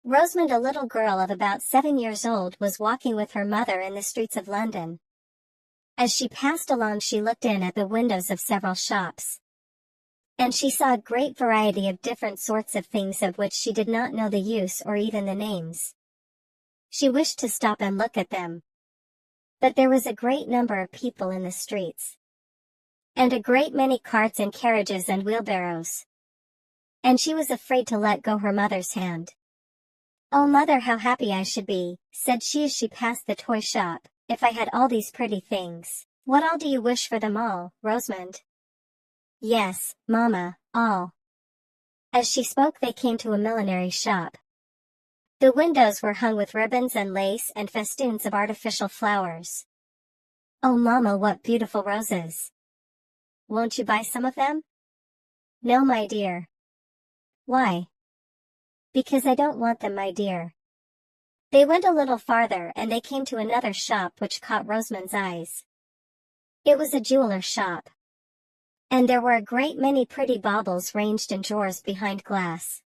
Rosamond, a little girl of about 7 years old, was walking with her mother in the streets of London. As she passed along, she looked in at the windows of several shops. And she saw a great variety of different sorts of things of which she did not know the use or even the names. She wished to stop and look at them. But there was a great number of people in the streets, and a great many carts and carriages and wheelbarrows. And she was afraid to let go her mother's hand. "Oh, mother, how happy I should be," said she as she passed the toy shop, "if I had all these pretty things." "What all do you wish for them all, Rosamond?" "Yes, mamma, all." As she spoke, they came to a millinery shop. The windows were hung with ribbons and lace and festoons of artificial flowers. "Oh, mamma, what beautiful roses! Won't you buy some of them?" "No, my dear." "Why?" "Because I don't want them, my dear." They went a little farther and they came to another shop which caught Rosamond's eyes. It was a jeweler's shop. And there were a great many pretty baubles ranged in drawers behind glass.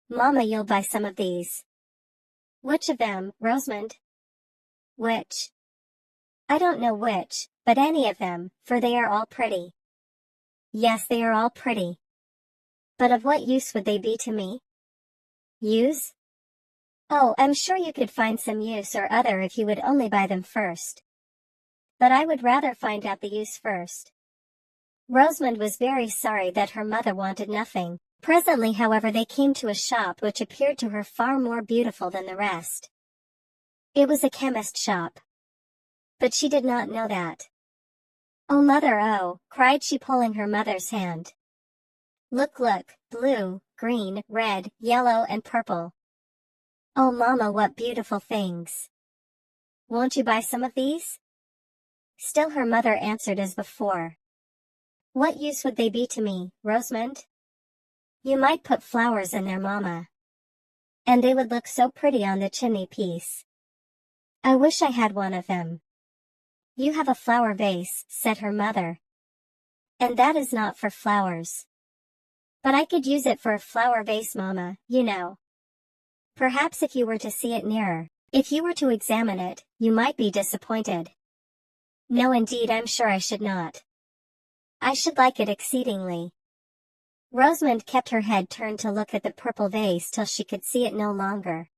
"Mamma, you'll buy some of these." "Which of them, Rosamond?" "Which?" "I don't know which, but any of them, for they are all pretty." "Yes, they are all pretty. But of what use would they be to me?" "Use? Oh, I'm sure you could find some use or other if you would only buy them first. But I would rather find out the use first." Rosamond was very sorry that her mother wanted nothing. Presently, however, they came to a shop which appeared to her far more beautiful than the rest. It was a chemist's shop. But she did not know that. "Oh, mother, oh," cried she, pulling her mother's hand. "Look, look, blue, green, red, yellow, and purple. Oh, mamma, what beautiful things! Won't you buy some of these?" Still her mother answered as before. "What use would they be to me, Rosamond?" "You might put flowers in there, mamma. And they would look so pretty on the chimney piece. I wish I had one of them." "You have a flower vase," said her mother. "And that is not for flowers." "But I could use it for a flower vase, mamma, you know." "Perhaps if you were to see it nearer, if you were to examine it, you might be disappointed." "No, indeed, I'm sure I should not. I should like it exceedingly." Rosamond kept her head turned to look at the purple vase till she could see it no longer.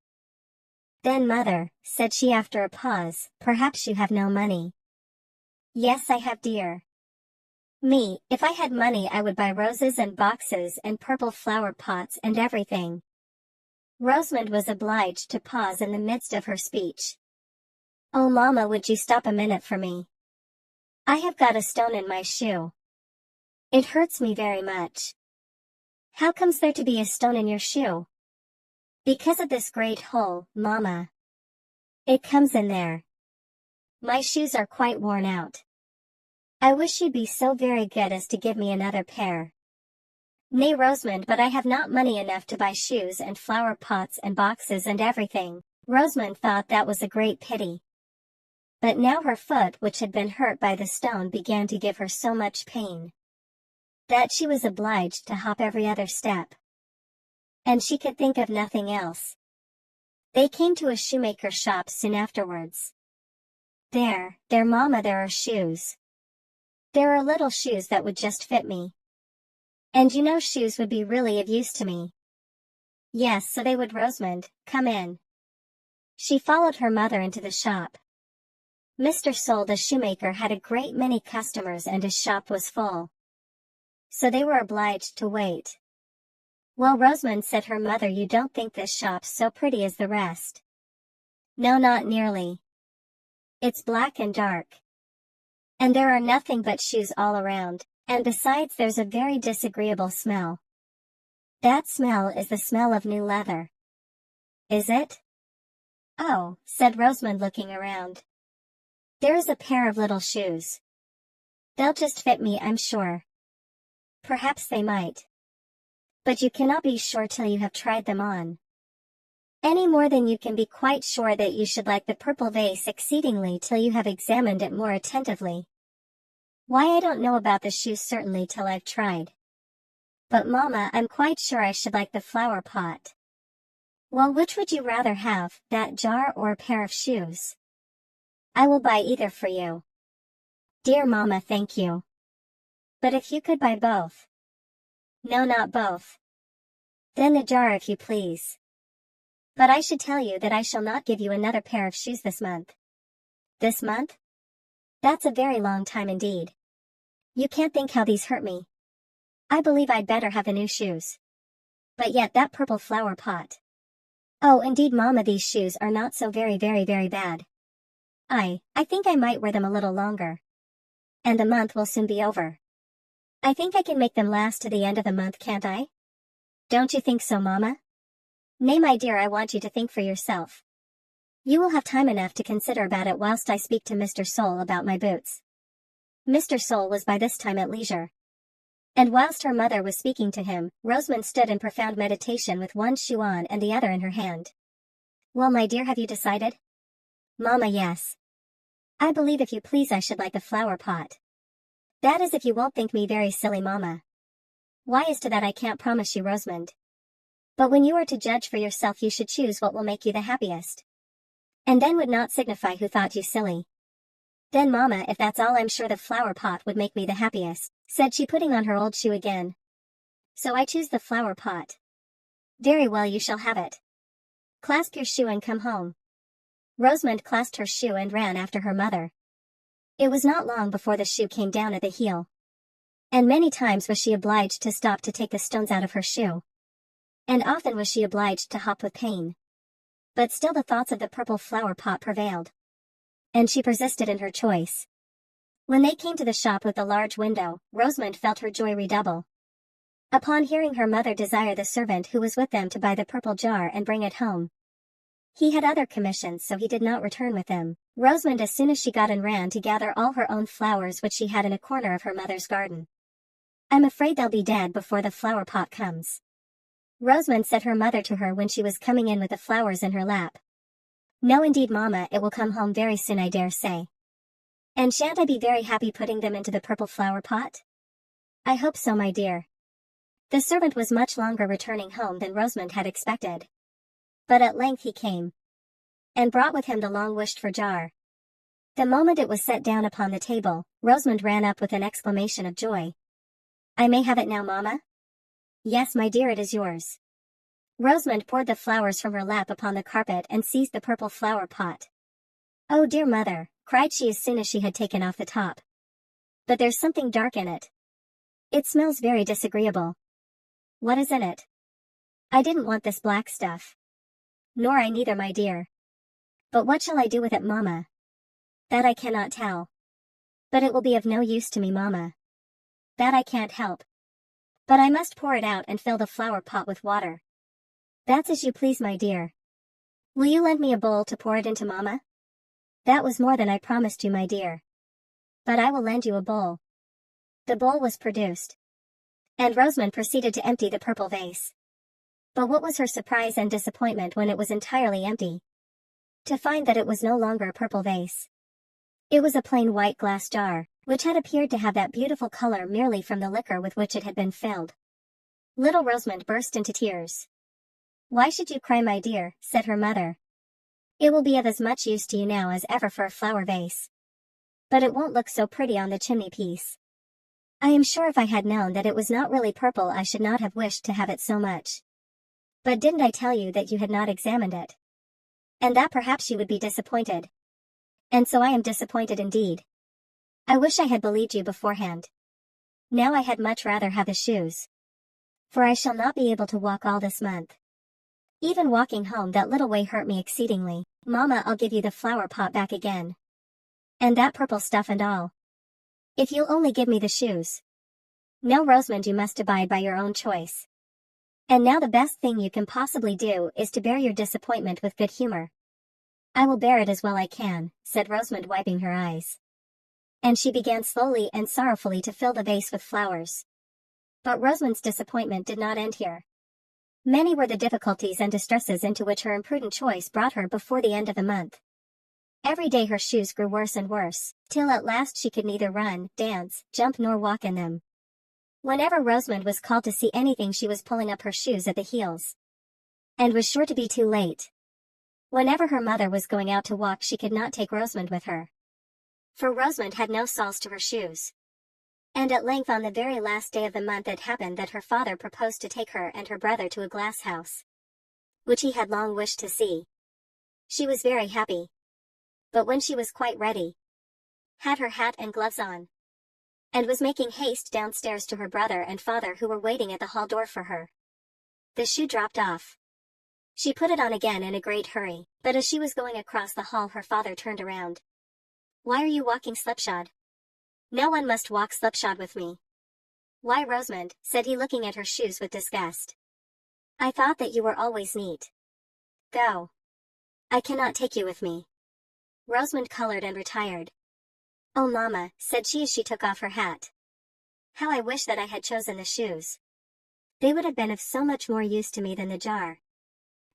"Then, mother," said she after a pause, "perhaps you have no money." "Yes, I have, dear." "Me, if I had money I would buy roses and boxes and purple flower pots and everything." Rosamond was obliged to pause in the midst of her speech. "Oh, mamma, would you stop a minute for me? I have got a stone in my shoe. It hurts me very much." "How comes there to be a stone in your shoe?" "Because of this great hole, mamma. It comes in there. My shoes are quite worn out. I wish you'd be so very good as to give me another pair." "Nay, Rosamond, but I have not money enough to buy shoes and flower pots and boxes and everything." Rosamond thought that was a great pity. But now her foot, which had been hurt by the stone, began to give her so much pain that she was obliged to hop every other step. And she could think of nothing else. They came to a shoemaker's shop soon afterwards. There, mamma, there are shoes. There are little shoes that would just fit me. And you know shoes would be really of use to me." "Yes, so they would, Rosamond. Come in." She followed her mother into the shop. Mr. Soule, the shoemaker, had a great many customers and his shop was full. So they were obliged to wait. "Well, Rosamond," said her mother, "you don't think this shop so pretty as the rest?" "No, not nearly. It's black and dark. And there are nothing but shoes all around, and besides there's a very disagreeable smell. That smell is the smell of new leather." "Is it?" "Oh," said Rosamond, looking around. "There is a pair of little shoes. They'll just fit me, I'm sure." "Perhaps they might. But you cannot be sure till you have tried them on. Any more than you can be quite sure that you should like the purple vase exceedingly till you have examined it more attentively." "Why, I don't know about the shoes certainly till I've tried. But mamma, I'm quite sure I should like the flower pot." Well, which would you rather have, that jar or a pair of shoes? I will buy either for you. Dear Mama, thank you. But if you could buy both. No, not both. Then the jar if you please. But I should tell you that I shall not give you another pair of shoes this month. This month? That's a very long time indeed. You can't think how these hurt me. I believe I'd better have the new shoes. But yet that purple flower pot. Oh, indeed, Mama, these shoes are not so very bad. I think I might wear them a little longer. And the month will soon be over. I think I can make them last to the end of the month, can't I? Don't you think so, Mama? Nay, my dear, I want you to think for yourself. You will have time enough to consider about it whilst I speak to Mr. Sole about my boots. Mr. Sole was by this time at leisure. And whilst her mother was speaking to him, Rosamond stood in profound meditation with one shoe on and the other in her hand. Well, my dear, have you decided? Mama, yes. I believe, if you please, I should like the flower pot. That is, if you won't think me very silly, Mama. Why, as to that I can't promise you, Rosamond. But when you are to judge for yourself, you should choose what will make you the happiest. And then would not signify who thought you silly. Then, Mama, if that's all, I'm sure the flower pot would make me the happiest, said she, putting on her old shoe again. So I choose the flower pot. Very well, you shall have it. Clasp your shoe and come home. Rosamond clasped her shoe and ran after her mother. It was not long before the shoe came down at the heel. And many times was she obliged to stop to take the stones out of her shoe. And often was she obliged to hop with pain. But still the thoughts of the purple flower pot prevailed. And she persisted in her choice. When they came to the shop with the large window, Rosamond felt her joy redouble. Upon hearing her mother desire the servant who was with them to buy the purple jar and bring it home. He had other commissions, so he did not return with them. Rosamond, as soon as she got in, ran to gather all her own flowers which she had in a corner of her mother's garden. I'm afraid they'll be dead before the flower pot comes. Rosamond said her mother to her when she was coming in with the flowers in her lap. No, indeed, Mama, it will come home very soon, I dare say. And shan't I be very happy putting them into the purple flower pot? I hope so, my dear. The servant was much longer returning home than Rosamond had expected. But at length he came. And brought with him the long-wished-for jar. The moment it was set down upon the table, Rosamond ran up with an exclamation of joy. I may have it now, Mama? Yes, my dear, it is yours. Rosamond poured the flowers from her lap upon the carpet and seized the purple flower pot. Oh, dear mother, cried she as soon as she had taken off the top. But there's something dark in it. It smells very disagreeable. What is in it? I didn't want this black stuff. Nor I neither, my dear. But what shall I do with it, Mama? That I cannot tell. But it will be of no use to me, Mama. That I can't help. But I must pour it out and fill the flower pot with water. That's as you please, my dear. Will you lend me a bowl to pour it into, Mama? That was more than I promised you, my dear. But I will lend you a bowl. The bowl was produced. And Rosamond proceeded to empty the purple vase. But what was her surprise and disappointment when it was entirely empty? To find that it was no longer a purple vase. It was a plain white glass jar, which had appeared to have that beautiful color merely from the liquor with which it had been filled. Little Rosamond burst into tears. Why should you cry, my dear, said her mother. It will be of as much use to you now as ever for a flower vase. But it won't look so pretty on the chimney piece. I am sure if I had known that it was not really purple, I should not have wished to have it so much. But didn't I tell you that you had not examined it? And that perhaps you would be disappointed. And so I am disappointed indeed. I wish I had believed you beforehand. Now I had much rather have the shoes. For I shall not be able to walk all this month. Even walking home that little way hurt me exceedingly. Mama, I'll give you the flower pot back again. And that purple stuff and all. If you'll only give me the shoes. No, Rosamond, you must abide by your own choice. And now the best thing you can possibly do is to bear your disappointment with good humor. I will bear it as well I can, said Rosamond, wiping her eyes. And she began slowly and sorrowfully to fill the vase with flowers. But Rosamond's disappointment did not end here. Many were the difficulties and distresses into which her imprudent choice brought her before the end of the month. Every day her shoes grew worse and worse, till at last she could neither run, dance, jump nor walk in them. Whenever Rosamond was called to see anything, she was pulling up her shoes at the heels. and was sure to be too late. Whenever her mother was going out to walk, she could not take Rosamond with her, for Rosamond had no soles to her shoes. And at length, on the very last day of the month, it happened that her father proposed to take her and her brother to a glass house, which he had long wished to see. She was very happy. But when she was quite ready, had her hat and gloves on, and was making haste downstairs to her brother and father, who were waiting at the hall door for her, the shoe dropped off. She put it on again in a great hurry, but as she was going across the hall, her father turned around. "Why are you walking slipshod? No one must walk slipshod with me." "Why, Rosamond," said he, looking at her shoes with disgust, "I thought that you were always neat. Go. I cannot take you with me." Rosamond colored and retired. "Oh, mamma," said she as she took off her hat, "how I wish that I had chosen the shoes. They would have been of so much more use to me than the jar.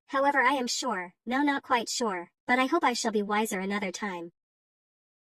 However, I am sure, no, not quite sure, but I hope I shall be wiser another time."